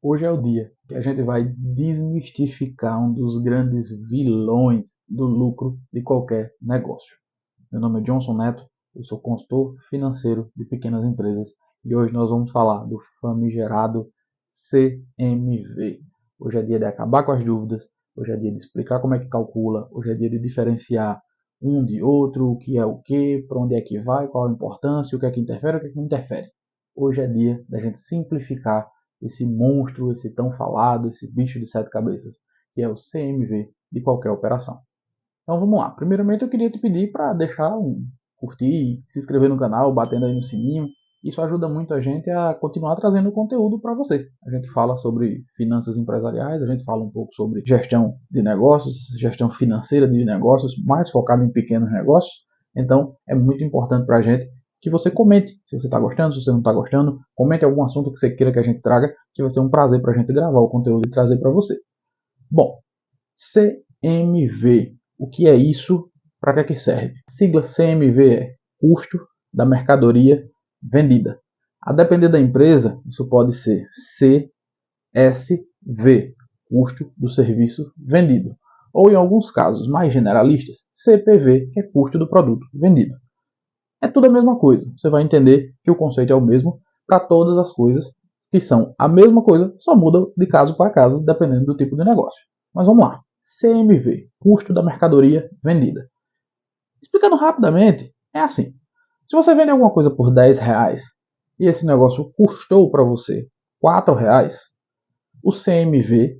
Hoje é o dia que a gente vai desmistificar um dos grandes vilões do lucro de qualquer negócio. Meu nome é Johnson Neto, eu sou consultor financeiro de pequenas empresas e hoje nós vamos falar do famigerado CMV. Hoje é dia de acabar com as dúvidas, hoje é dia de explicar como é que calcula, hoje é dia de diferenciar um de outro, o que é o que, para onde é que vai, qual a importância, o que é que interfere, o que é que não interfere. Hoje é dia da gente simplificar esse monstro, esse tão falado, esse bicho de 7 cabeças, que é o CMV de qualquer operação. Então vamos lá. Primeiramente eu queria te pedir para deixar um curtir, se inscrever no canal, batendo aí no sininho. Isso ajuda muito a gente a continuar trazendo conteúdo para você. A gente fala sobre finanças empresariais, a gente fala um pouco sobre gestão de negócios, gestão financeira de negócios, mais focado em pequenos negócios. Então é muito importante para a gente que você comente se você está gostando, se você não está gostando, comente algum assunto que você queira que a gente traga, que vai ser um prazer para a gente gravar o conteúdo e trazer para você. Bom, CMV, o que é isso? Para que é que serve? A sigla CMV é custo da mercadoria vendida. A depender da empresa, isso pode ser CSV, custo do serviço vendido. Ou em alguns casos mais generalistas, CPV, que é custo do produto vendido. É tudo a mesma coisa. Você vai entender que o conceito é o mesmo para todas as coisas que são a mesma coisa, só muda de caso para caso, dependendo do tipo de negócio. Mas vamos lá. CMV, custo da mercadoria vendida. Explicando rapidamente, é assim. Se você vende alguma coisa por R$10 e esse negócio custou para você R$4, o CMV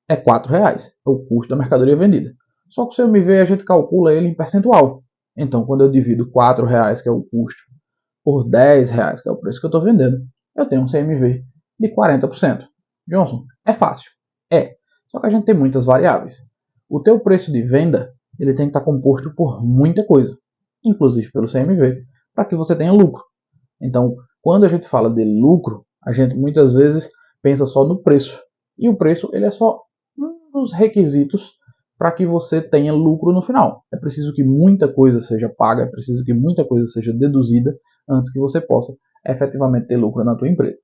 é R$4, é o custo da mercadoria vendida. Só que o CMV a gente calcula ele em percentual. Então, quando eu divido R$4, que é o custo, por R$10, que é o preço que eu estou vendendo, eu tenho um CMV de 40%. Johnson, é fácil? É. Só que a gente tem muitas variáveis. O teu preço de venda ele tem que estar composto por muita coisa, inclusive pelo CMV, para que você tenha lucro. Então, quando a gente fala de lucro, a gente muitas vezes pensa só no preço. E o preço ele é só um dos requisitos para que você tenha lucro no final. É preciso que muita coisa seja paga, é preciso que muita coisa seja deduzida antes que você possa efetivamente ter lucro na tua empresa.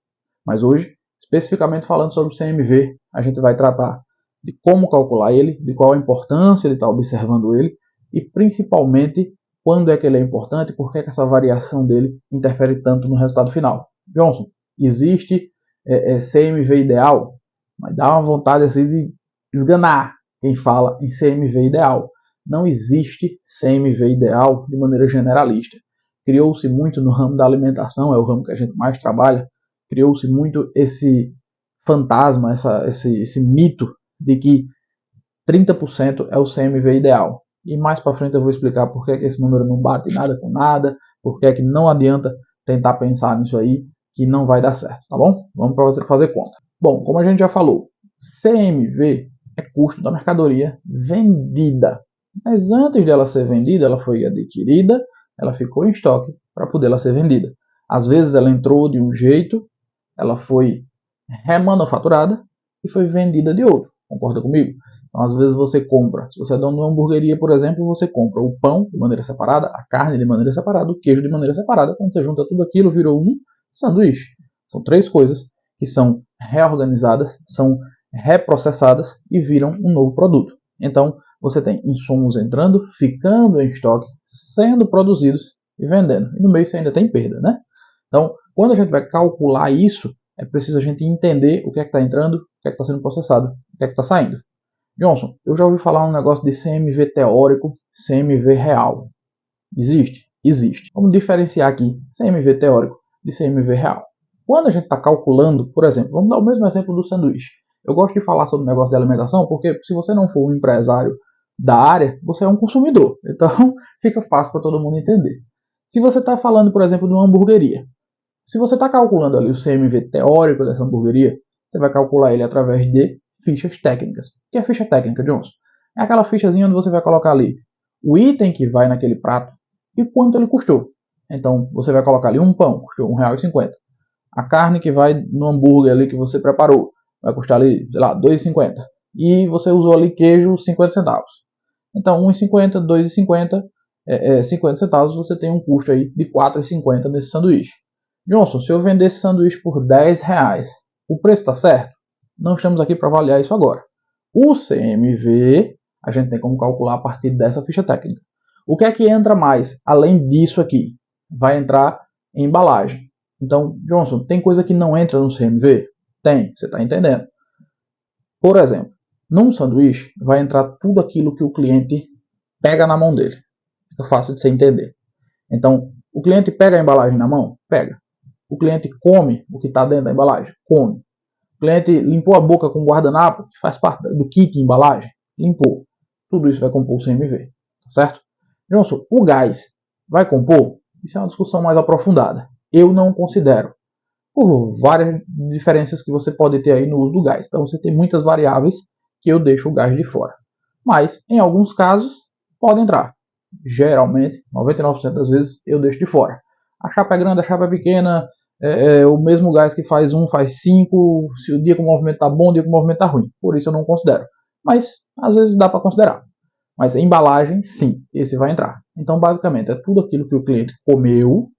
Mas hoje, especificamente falando sobre o CMV, a gente vai tratar de como calcular ele, de qual a importância de estar observando ele e principalmente quando é que ele é importante e por que essa variação dele interfere tanto no resultado final. Johnson, existe CMV ideal? Mas dá uma vontade assim de esganar quem fala em CMV ideal. Não existe CMV ideal de maneira generalista. Criou-se muito no ramo da alimentação, é o ramo que a gente mais trabalha, criou-se muito esse fantasma, esse mito de que 30% é o CMV ideal. E mais para frente eu vou explicar por que esse número não bate nada com nada, por que não adianta tentar pensar nisso aí, que não vai dar certo, tá bom? Vamos para fazer conta. Bom, como a gente já falou, CMV é custo da mercadoria vendida. Mas antes dela ser vendida, ela foi adquirida, ela ficou em estoque para poder ela ser vendida. Às vezes ela entrou de um jeito, ela foi remanufaturada e foi vendida de outro. Concorda comigo? Então, às vezes você compra, se você é dono de uma hamburgueria, por exemplo, você compra o pão de maneira separada, a carne de maneira separada, o queijo de maneira separada. Quando você junta tudo aquilo, virou um sanduíche. São 3 coisas que são reorganizadas, são reprocessadas e viram um novo produto. Então, você tem insumos entrando, ficando em estoque, sendo produzidos e vendendo. E no meio você ainda tem perda, né? Então, quando a gente vai calcular isso, é preciso a gente entender o que é que está entrando, o que é que está sendo processado, o que é que está saindo. Johnson, eu já ouvi falar um negócio de CMV teórico, CMV real. Existe? Existe. Vamos diferenciar aqui CMV teórico de CMV real. Quando a gente está calculando, por exemplo, vamos dar o mesmo exemplo do sanduíche. Eu gosto de falar sobre o negócio de alimentação porque se você não for um empresário da área, você é um consumidor. Então fica fácil para todo mundo entender. Se você está falando, por exemplo, de uma hamburgueria, se você está calculando ali o CMV teórico dessa hamburgueria, você vai calcular ele através de fichas técnicas. O que é ficha técnica, Johnson? É aquela fichazinha onde você vai colocar ali o item que vai naquele prato e quanto ele custou. Então, você vai colocar ali um pão, custou R$1,50. A carne que vai no hambúrguer ali que você preparou, vai custar ali, sei lá, R$2,50. E você usou ali queijo 50 centavos. Então, R$1,50, R$2,50, 50 centavos, você tem um custo aí de R$4,50 nesse sanduíche. Johnson, se eu vender esse sanduíche por R$10, o preço está certo? não estamos aqui para avaliar isso agora. O CMV, a gente tem como calcular a partir dessa ficha técnica. O que é que entra mais, além disso aqui? Vai entrar em embalagem. Então, Johnson, tem coisa que não entra no CMV? Tem, você está entendendo. Por exemplo, num sanduíche vai entrar tudo aquilo que o cliente pega na mão dele. Fica fácil de você entender. Então, o cliente pega a embalagem na mão? Pega. O cliente come o que está dentro da embalagem? Come. O cliente limpou a boca com guardanapo, que faz parte do kit de embalagem? Limpou. Tudo isso vai compor o CMV. Certo? Johnson, o gás vai compor? Isso é uma discussão mais aprofundada. Eu não considero. Por várias diferenças que você pode ter aí no uso do gás. Então você tem muitas variáveis que eu deixo o gás de fora. Mas, em alguns casos, pode entrar. Geralmente, 99% das vezes, eu deixo de fora. A chapa é grande, a chapa é pequena, o mesmo gás que faz 1, faz 5, se o dia que o movimento está bom, o dia que o movimento está ruim. Por isso eu não considero. Mas, às vezes dá para considerar. Mas a embalagem, sim, esse vai entrar. Então, basicamente, é tudo aquilo que o cliente comeu,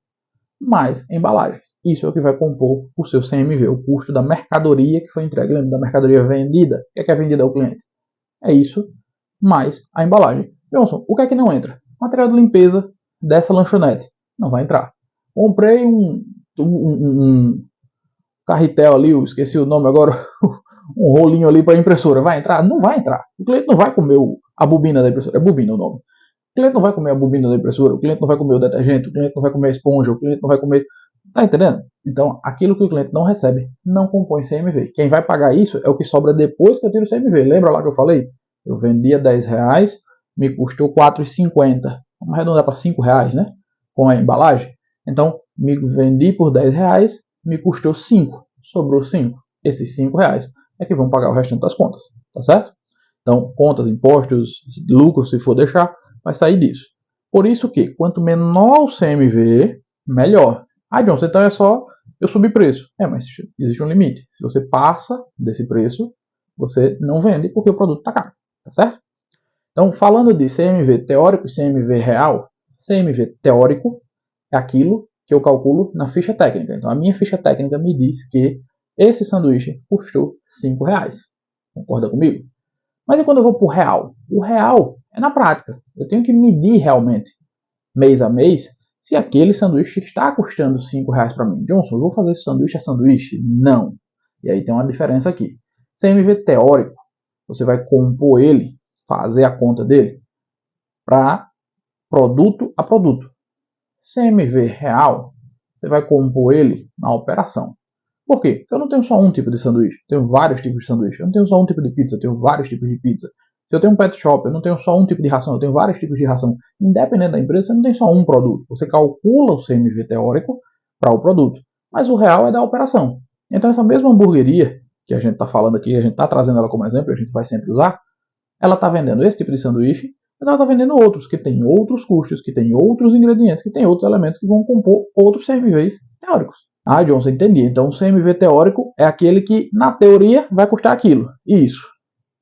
mais embalagens. Isso é o que vai compor o seu CMV, o custo da mercadoria que foi entregue, lembra da mercadoria vendida? O que é vendida ao cliente? É isso, mais a embalagem. Johnson, o que é que não entra? Material de limpeza dessa lanchonete. Não vai entrar. Comprei um carretel ali, eu esqueci o nome agora, um rolinho ali para impressora. Vai entrar? Não vai entrar. O cliente não vai comer a bobina da impressora. É bobina o nome. O cliente não vai comer a bobina da impressora, o cliente não vai comer o detergente, o cliente não vai comer a esponja, o cliente não vai comer. Tá entendendo? Então, aquilo que o cliente não recebe não compõe CMV. Quem vai pagar isso é o que sobra depois que eu tiro o CMV. Lembra lá que eu falei? Eu vendia R$10, me custou R$4,50. Vamos arredondar para R$5, né? Com a embalagem. Então, me vendi por R$10, me custou 5. Sobrou 5. Esses R$5 é que vão pagar o restante das contas. Tá certo? Então, contas, impostos, lucro, se for deixar, vai sair disso. Por isso que, quanto menor o CMV, melhor. Ah, Johnson, então é só eu subir preço. Mas existe um limite. Se você passa desse preço, você não vende porque o produto está caro. Tá certo? Então, falando de CMV teórico e CMV real, CMV teórico é aquilo que eu calculo na ficha técnica. Então, a minha ficha técnica me diz que esse sanduíche custou R$5. Concorda comigo? Mas e quando eu vou para o real? O real é na prática. Eu tenho que medir realmente, mês a mês, se aquele sanduíche está custando R$5 para mim. Johnson, eu vou fazer esse sanduíche a sanduíche? Não. E aí tem uma diferença aqui. CMV teórico, você vai compor ele, fazer a conta dele, para produto a produto. CMV real, você vai compor ele na operação. Por quê? Porque eu não tenho só um tipo de sanduíche, eu tenho vários tipos de sanduíche. Eu não tenho só um tipo de pizza, eu tenho vários tipos de pizza. Se eu tenho um pet shop, eu não tenho só um tipo de ração, eu tenho vários tipos de ração. Independente da empresa, você não tem só um produto. Você calcula o CMV teórico para o produto, mas o real é da operação. Então essa mesma hamburgueria que a gente está falando aqui, a gente está trazendo ela como exemplo, a gente vai sempre usar, ela está vendendo esse tipo de sanduíche, mas ela está vendendo outros, que tem outros custos, que tem outros ingredientes, que tem outros elementos que vão compor outros CMVs teóricos. Ah, Johnson, entendi. Então o CMV teórico é aquele que, na teoria, vai custar aquilo. Isso.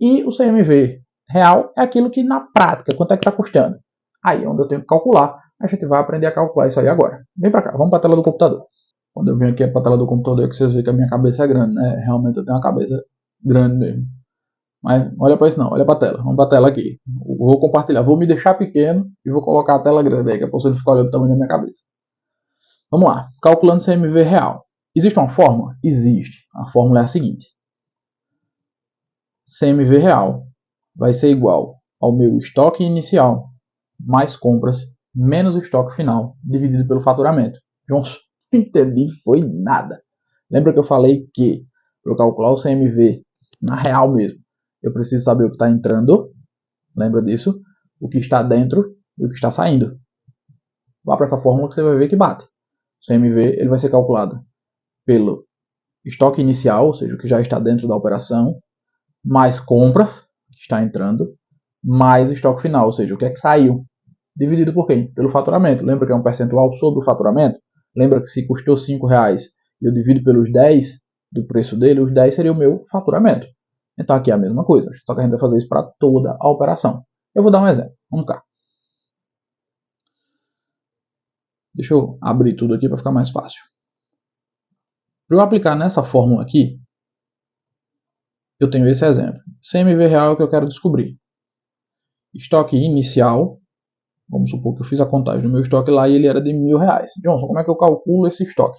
E o CMV real é aquilo que, na prática, quanto é que está custando. Aí é onde eu tenho que calcular. A gente vai aprender a calcular isso aí agora. Vem para cá, vamos para a tela do computador. Quando eu venho aqui para a tela do computador é que vocês veem que a minha cabeça é grande, né? Realmente eu tenho uma cabeça grande mesmo. Mas olha para isso não, olha para a tela. Vamos para a tela aqui. Eu vou compartilhar, vou me deixar pequeno e vou colocar a tela grande aí, que é para você não ficar olhando o tamanho da minha cabeça. Vamos lá, calculando CMV real. Existe uma fórmula? Existe. A fórmula é a seguinte. CMV real vai ser igual ao meu estoque inicial mais compras menos o estoque final dividido pelo faturamento. Nossa, não entendi, foi nada. Lembra que eu falei que para eu calcular o CMV na real mesmo, eu preciso saber o que está entrando, lembra disso? O que está dentro e o que está saindo. Vá para essa fórmula que você vai ver que bate. O CMV ele vai ser calculado pelo estoque inicial, ou seja, o que já está dentro da operação, mais compras, que está entrando, mais estoque final, ou seja, o que é que saiu. Dividido por quem? Pelo faturamento. Lembra que é um percentual sobre o faturamento? Lembra que se custou R$5 e eu divido pelos 10 do preço dele, os 10 seria o meu faturamento. Então aqui é a mesma coisa, só que a gente vai fazer isso para toda a operação. Eu vou dar um exemplo. Vamos cá. Deixa eu abrir tudo aqui para ficar mais fácil. Para eu aplicar nessa fórmula aqui, eu tenho esse exemplo. CMV real é o que eu quero descobrir. Estoque inicial, vamos supor que eu fiz a contagem do meu estoque lá e ele era de R$1.000. Johnson, como é que eu calculo esse estoque?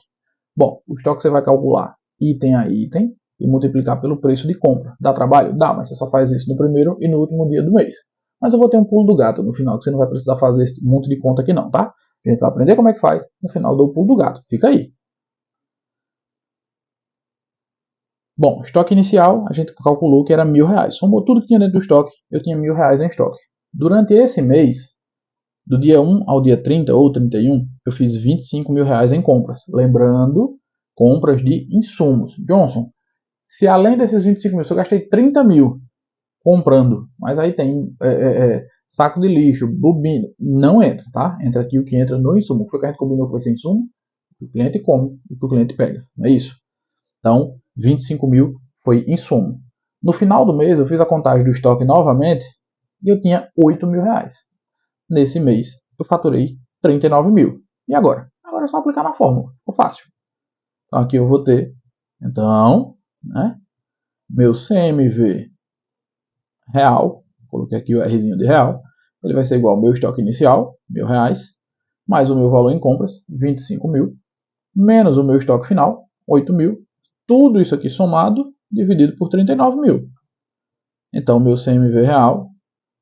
Bom, o estoque você vai calcular item a item e multiplicar pelo preço de compra. Dá trabalho? Dá, mas você só faz isso no primeiro e no último dia do mês. Mas eu vou ter um pulo do gato no final, que você não vai precisar fazer esse monte de conta aqui não, tá? A gente vai aprender como é que faz, no final do pulo do gato. Fica aí. Bom, estoque inicial, a gente calculou que era R$1.000. Somou tudo que tinha dentro do estoque, eu tinha R$1.000 em estoque. Durante esse mês, do dia 1 ao dia 30 ou 31, eu fiz R$25.000 em compras. Lembrando, compras de insumos. Johnson, se além desses 25 mil, eu gastei 30 mil comprando, mas aí tem saco de lixo, bobina, não entra, tá? Entra aqui o que entra no insumo. Foi o que a gente combinou que vai ser insumo, o cliente come e o cliente pega, não é isso? Então, 25 mil foi insumo. No final do mês, eu fiz a contagem do estoque novamente e eu tinha R$8.000. Nesse mês, eu faturei 39 mil. E agora? Agora é só aplicar na fórmula. Ficou fácil. Então, aqui eu vou ter, então, né, meu CMV real, coloquei aqui o Rzinho de real, ele vai ser igual ao meu estoque inicial, R$1.000, mais o meu valor em compras, 25 mil, menos o meu estoque final, 8 mil, tudo isso aqui somado, dividido por 39 mil. Então, o meu CMV real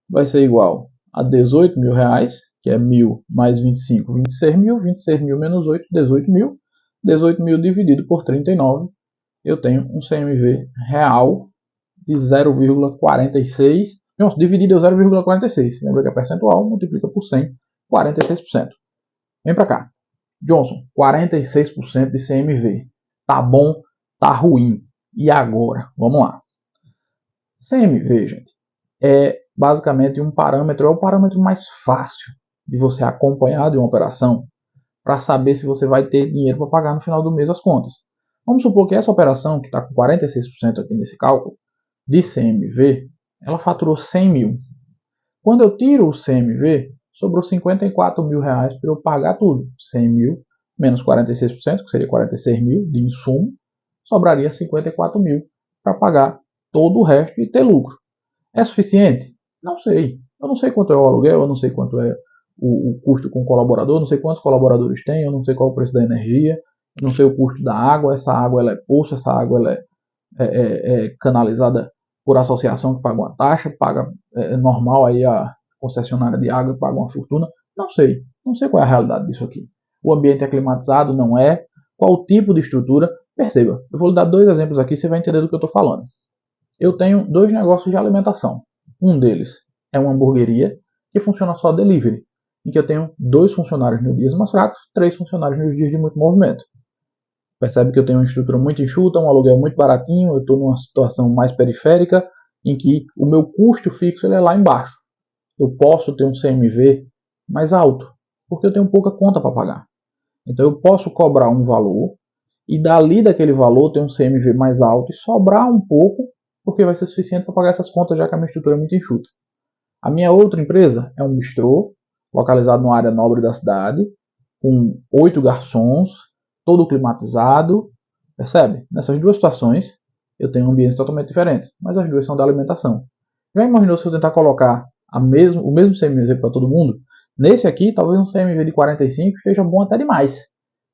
vai ser igual a 18 mil reais, que é 1.000 mais 25, 26 mil, 26 mil menos 8, 18 mil, 18 mil dividido por 39, eu tenho um CMV real de 0,46, não, dividido é 0,46, lembra que é percentual, multiplica por 100, 46%. Vem para cá. Johnson, 46% de CMV. Tá bom, tá ruim. E agora? Vamos lá. CMV, gente, é basicamente um parâmetro, é o parâmetro mais fácil de você acompanhar de uma operação para saber se você vai ter dinheiro para pagar no final do mês as contas. Vamos supor que essa operação, que está com 46% aqui nesse cálculo, de CMV, ela faturou 100 mil. Quando eu tiro o CMV, sobrou 54 mil reais para eu pagar tudo. 100 mil menos 46%, que seria 46 mil de insumo, sobraria 54 mil para pagar todo o resto e ter lucro. É suficiente? Não sei. Eu não sei quanto é o aluguel, eu não sei quanto é o custo com o colaborador, eu não sei quantos colaboradores tem, eu não sei qual é o preço da energia, eu não sei o custo da água, essa água ela é poço, essa água ela é canalizada por associação que paga uma taxa, paga normal aí a concessionária de água paga uma fortuna. Não sei qual é a realidade disso aqui. O ambiente é climatizado, não é? Qual o tipo de estrutura? Perceba, eu vou lhe dar dois exemplos aqui, você vai entender do que eu estou falando. Eu tenho dois negócios de alimentação. Um deles é uma hamburgueria que funciona só delivery, em que eu tenho 2 funcionários nos dias mais fracos, 3 funcionários nos dias de muito movimento. Percebe que eu tenho uma estrutura muito enxuta, um aluguel muito baratinho, eu estou numa situação mais periférica, em que o meu custo fixo ele é lá embaixo. Eu posso ter um CMV mais alto, porque eu tenho pouca conta para pagar. Então eu posso cobrar um valor, e dali daquele valor ter um CMV mais alto e sobrar um pouco, porque vai ser suficiente para pagar essas contas, já que a minha estrutura é muito enxuta. A minha outra empresa é um bistrô, localizado numa área nobre da cidade, com 8 garçons, todo climatizado, percebe? Nessas duas situações, eu tenho ambientes totalmente diferentes, mas as duas são da alimentação. Já imaginou se eu tentar colocar o mesmo CMV para todo mundo? Nesse aqui, talvez um CMV de 45 esteja bom até demais.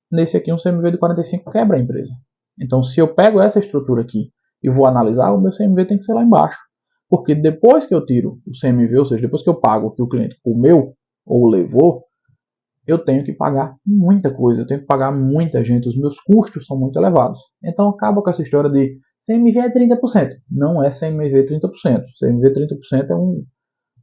Nesse aqui, um CMV de 45 quebra a empresa. Então, se eu pego essa estrutura aqui e vou analisar, o meu CMV tem que ser lá embaixo. Porque depois que eu tiro o CMV, ou seja, depois que eu pago o que o cliente comeu ou levou, eu tenho que pagar muita coisa, eu tenho que pagar muita gente, os meus custos são muito elevados. Então acaba com essa história de CMV é 30%. Não é CMV 30%. CMV 30% é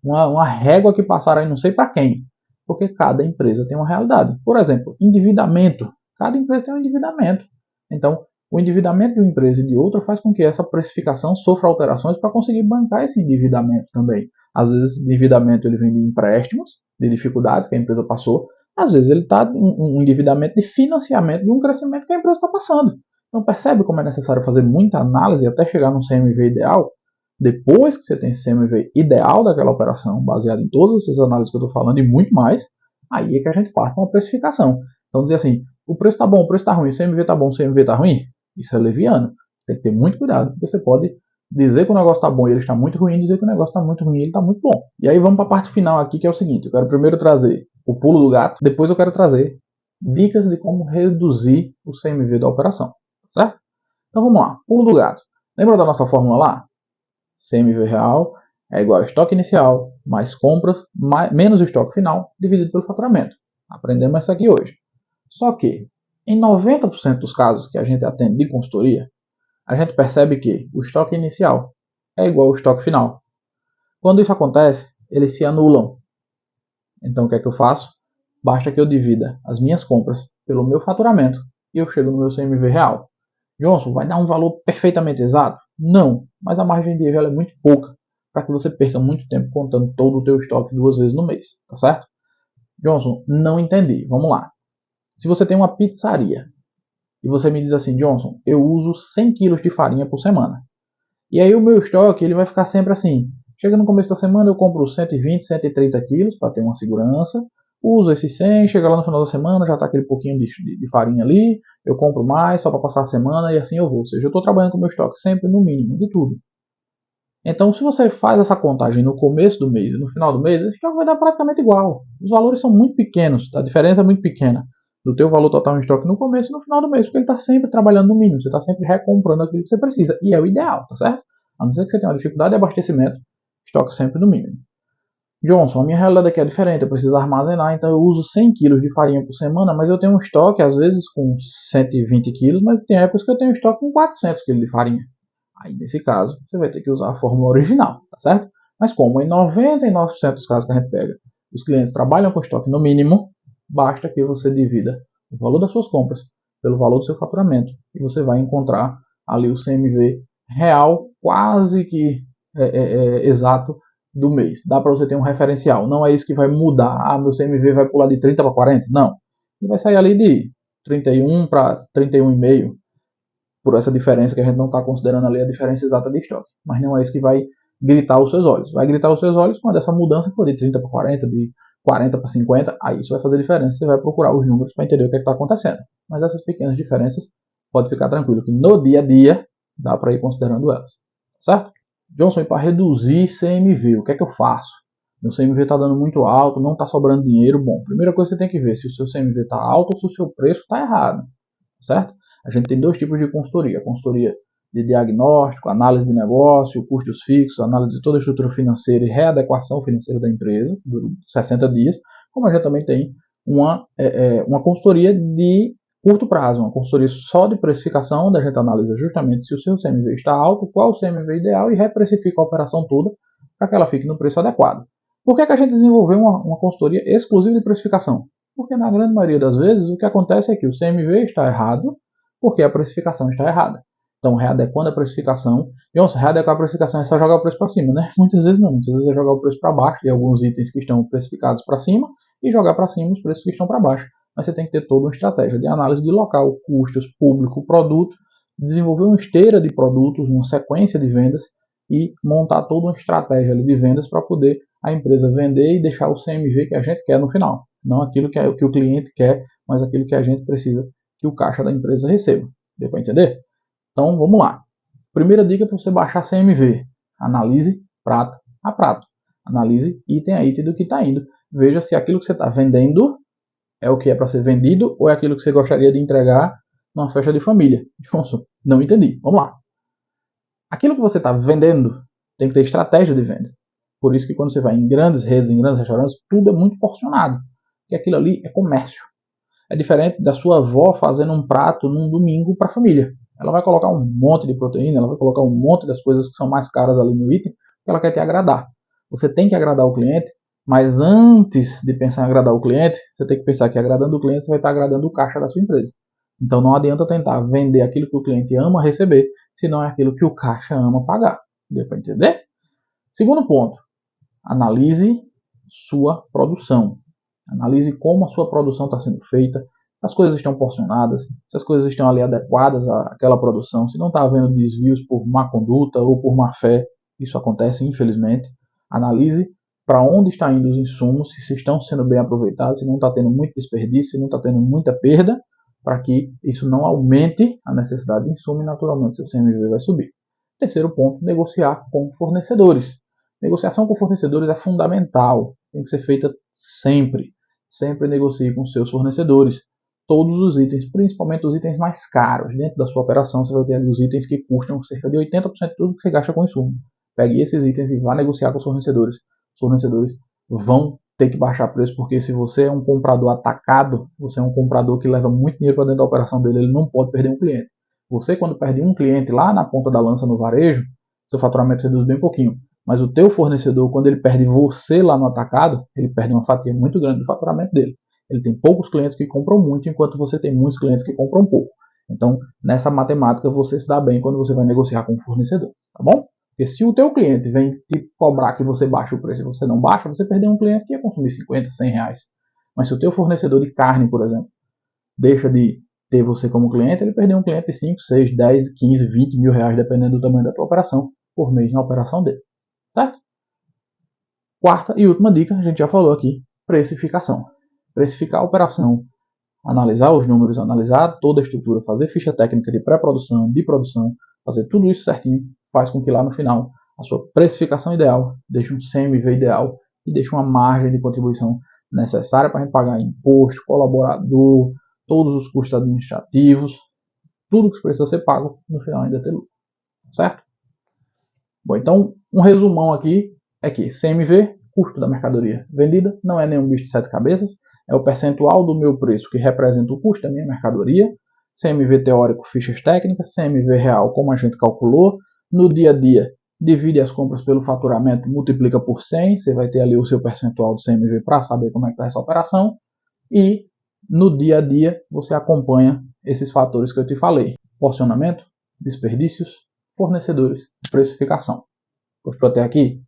uma régua que passaram aí não sei para quem. Porque cada empresa tem uma realidade. Por exemplo, endividamento. Cada empresa tem um endividamento. Então, o endividamento de uma empresa e de outra faz com que essa precificação sofra alterações para conseguir bancar esse endividamento também. Às vezes, esse endividamento ele vem de empréstimos, de dificuldades que a empresa passou. Às vezes, ele está um endividamento de financiamento de um crescimento que a empresa está passando. Então, percebe como é necessário fazer muita análise até chegar no CMV ideal? Depois que você tem esse CMV ideal daquela operação, baseado em todas essas análises que eu estou falando e muito mais, aí é que a gente parte para uma precificação. Então, dizer assim, o preço está bom, o preço está ruim, o CMV está bom, o CMV está ruim, isso é leviano. Tem que ter muito cuidado, porque você pode dizer que o negócio está bom e ele está muito ruim, dizer que o negócio está muito ruim e ele está muito bom. E aí vamos para a parte final aqui, que é o seguinte: eu quero primeiro trazer o pulo do gato, depois eu quero trazer dicas de como reduzir o CMV da operação, certo? Então vamos lá, pulo do gato. Lembra da nossa fórmula lá? CMV real é igual a estoque inicial mais compras menos o estoque final dividido pelo faturamento. Aprendemos isso aqui hoje. Só que em 90% dos casos que a gente atende de consultoria, a gente percebe que o estoque inicial é igual ao estoque final. Quando isso acontece, eles se anulam. Então o que é que eu faço? Basta que eu divida as minhas compras pelo meu faturamento e eu chego no meu CMV real. Johnson, vai dar um valor perfeitamente exato? Não, mas a margem de erro é muito pouca para que você perca muito tempo contando todo o teu estoque 2 vezes no mês, tá certo? Johnson, não entendi. Vamos lá. Se você tem uma pizzaria e você me diz assim: Johnson, eu uso 100 kg de farinha por semana. E aí o meu estoque ele vai ficar sempre assim. Chega no começo da semana, eu compro 120, 130 quilos para ter uma segurança. Uso esses 100, chega lá no final da semana, já está aquele pouquinho de farinha ali. Eu compro mais só para passar a semana e assim eu vou. Ou seja, eu estou trabalhando com o meu estoque sempre no mínimo de tudo. Então, se você faz essa contagem no começo do mês e no final do mês, o estoque vai dar praticamente igual. Os valores são muito pequenos, a diferença é muito pequena do teu valor total em estoque no começo e no final do mês, porque ele está sempre trabalhando no mínimo, você está sempre recomprando aquilo que você precisa, e é o ideal, tá certo? A não ser que você tenha uma dificuldade de abastecimento, estoque sempre no mínimo. Johnson, a minha realidade aqui é diferente, eu preciso armazenar, então eu uso 100 kg de farinha por semana, mas eu tenho um estoque, às vezes, com 120 kg, mas tem épocas que eu tenho estoque com 400 kg de farinha. Aí, nesse caso, você vai ter que usar a fórmula original, tá certo? Mas como em 99% dos casos que a gente pega, os clientes trabalham com estoque no mínimo, basta que você divida o valor das suas compras pelo valor do seu faturamento e você vai encontrar ali o CMV real quase que exato do mês. Dá para você ter um referencial. Não é isso que vai mudar. Ah, meu CMV vai pular de 30 para 40. Não. Ele vai sair ali de 31 para 31,5 por essa diferença que a gente não está considerando ali a diferença exata de estoque. Mas não é isso que vai gritar aos seus olhos. Vai gritar aos seus olhos quando essa mudança for de 30 para 40, de 40 para 50, aí isso vai fazer diferença. Você vai procurar os números para entender o que está acontecendo. Mas essas pequenas diferenças, pode ficar tranquilo que no dia a dia dá para ir considerando elas. Certo? Johnson, e para reduzir CMV, o que é que eu faço? Meu CMV está dando muito alto, não está sobrando dinheiro. Bom, primeira coisa que você tem que ver se o seu CMV está alto ou se o seu preço está errado. Certo? A gente tem dois tipos de consultoria. Consultoria de diagnóstico, análise de negócio, custos fixos, análise de toda a estrutura financeira e readequação financeira da empresa, por 60 dias. Como a gente também tem uma consultoria de curto prazo, uma consultoria só de precificação, onde a gente analisa justamente se o seu CMV está alto, qual o CMV ideal e reprecifica a operação toda para que ela fique no preço adequado. Por que a gente desenvolveu uma consultoria exclusiva de precificação? Porque na grande maioria das vezes o que acontece é que o CMV está errado porque a precificação está errada. Então, readequando a precificação, readequar a precificação é só jogar o preço para cima, né? Muitas vezes não, muitas vezes é jogar o preço para baixo de alguns itens que estão precificados para cima e jogar para cima os preços que estão para baixo. Mas você tem que ter toda uma estratégia de análise de local, custos, público, produto, desenvolver uma esteira de produtos, uma sequência de vendas e montar toda uma estratégia de vendas para poder a empresa vender e deixar o CMV que a gente quer no final. Não aquilo que o cliente quer, mas aquilo que a gente precisa que o caixa da empresa receba. Deu para entender? Então vamos lá. Primeira dica para você baixar CMV: analise prato a prato. Analise item a item do que está indo. Veja se aquilo que você está vendendo é o que é para ser vendido ou é aquilo que você gostaria de entregar numa festa de família. Johnson, não entendi. Vamos lá. Aquilo que você está vendendo tem que ter estratégia de venda. Por isso que quando você vai em grandes redes, em grandes restaurantes, tudo é muito porcionado. Porque aquilo ali é comércio. É diferente da sua avó fazendo um prato num domingo para a família. Ela vai colocar um monte de proteína, ela vai colocar um monte das coisas que são mais caras ali no item, porque ela quer te agradar. Você tem que agradar o cliente, mas antes de pensar em agradar o cliente, você tem que pensar que agradando o cliente você vai estar agradando o caixa da sua empresa. Então não adianta tentar vender aquilo que o cliente ama receber, se não é aquilo que o caixa ama pagar. Deu para entender? Segundo ponto, analise sua produção. Analise como a sua produção está sendo feita, se as coisas estão porcionadas, se as coisas estão ali adequadas àquela produção, se não está havendo desvios por má conduta ou por má fé. Isso acontece, infelizmente. Analise para onde estão indo os insumos, se estão sendo bem aproveitados, se não está tendo muito desperdício, se não está tendo muita perda, para que isso não aumente a necessidade de insumo e naturalmente seu CMV vai subir. Terceiro ponto, negociar com fornecedores. Negociação com fornecedores é fundamental, tem que ser feita sempre. Sempre negocie com seus fornecedores. Todos os itens, principalmente os itens mais caros. Dentro da sua operação, você vai ter ali os itens que custam cerca de 80% de tudo que você gasta com insumo. Pegue esses itens e vá negociar com os fornecedores. Os fornecedores vão ter que baixar preço, porque se você é um comprador atacado, você é um comprador que leva muito dinheiro para dentro da operação dele, ele não pode perder um cliente. Você, quando perde um cliente lá na ponta da lança no varejo, seu faturamento reduz bem pouquinho. Mas o teu fornecedor, quando ele perde você lá no atacado, ele perde uma fatia muito grande do faturamento dele. Ele tem poucos clientes que compram muito, enquanto você tem muitos clientes que compram pouco. Então, nessa matemática, você se dá bem quando você vai negociar com o fornecedor, tá bom? Porque se o teu cliente vem te cobrar que você baixe o preço e você não baixa, você perdeu um cliente que ia consumir 50, 100 reais. Mas se o teu fornecedor de carne, por exemplo, deixa de ter você como cliente, ele perdeu um cliente de 5, 6, 10, 15, 20 mil reais, dependendo do tamanho da tua operação, por mês na operação dele. Certo? Quarta e última dica, a gente já falou aqui, precificação. Precificar a operação, analisar os números, analisar toda a estrutura, fazer ficha técnica de pré-produção, de produção, fazer tudo isso certinho, faz com que lá no final a sua precificação ideal deixe um CMV ideal e deixe uma margem de contribuição necessária para a gente pagar imposto, colaborador, todos os custos administrativos, tudo que precisa ser pago, no final ainda ter lucro. Certo? Bom, então, um resumão aqui é que CMV, custo da mercadoria vendida, não é nenhum bicho de sete cabeças, é o percentual do meu preço que representa o custo da minha mercadoria. CMV teórico, fichas técnicas. CMV real, como a gente calculou. No dia a dia, divide as compras pelo faturamento, multiplica por 100, você vai ter ali o seu percentual do CMV para saber como é que está essa operação. E no dia a dia, você acompanha esses fatores que eu te falei. Porcionamento, desperdícios, fornecedores, precificação. Gostou até aqui?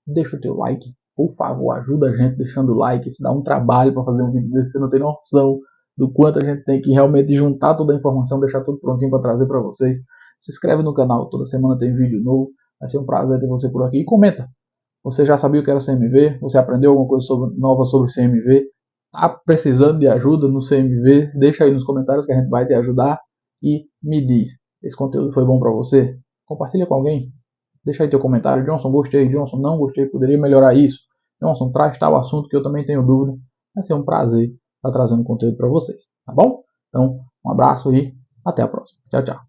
Deixa o teu like, por favor, ajuda a gente deixando o like. Isso dá um trabalho para fazer um vídeo desse, você não tem noção do quanto a gente tem que realmente juntar toda a informação, deixar tudo prontinho para trazer para vocês. Se inscreve no canal, toda semana tem vídeo novo, vai ser um prazer ter você por aqui. E comenta, você já sabia o que era CMV? Você aprendeu alguma coisa nova sobre CMV? Está precisando de ajuda no CMV? Deixa aí nos comentários que a gente vai te ajudar. E me diz, esse conteúdo foi bom para você? Compartilha com alguém. Deixa aí teu comentário. Johnson, gostei. Johnson, não gostei. Poderia melhorar isso. Johnson, traz tal assunto que eu também tenho dúvida. Vai ser um prazer estar trazendo conteúdo para vocês. Tá bom? Então, um abraço e até a próxima. Tchau, tchau.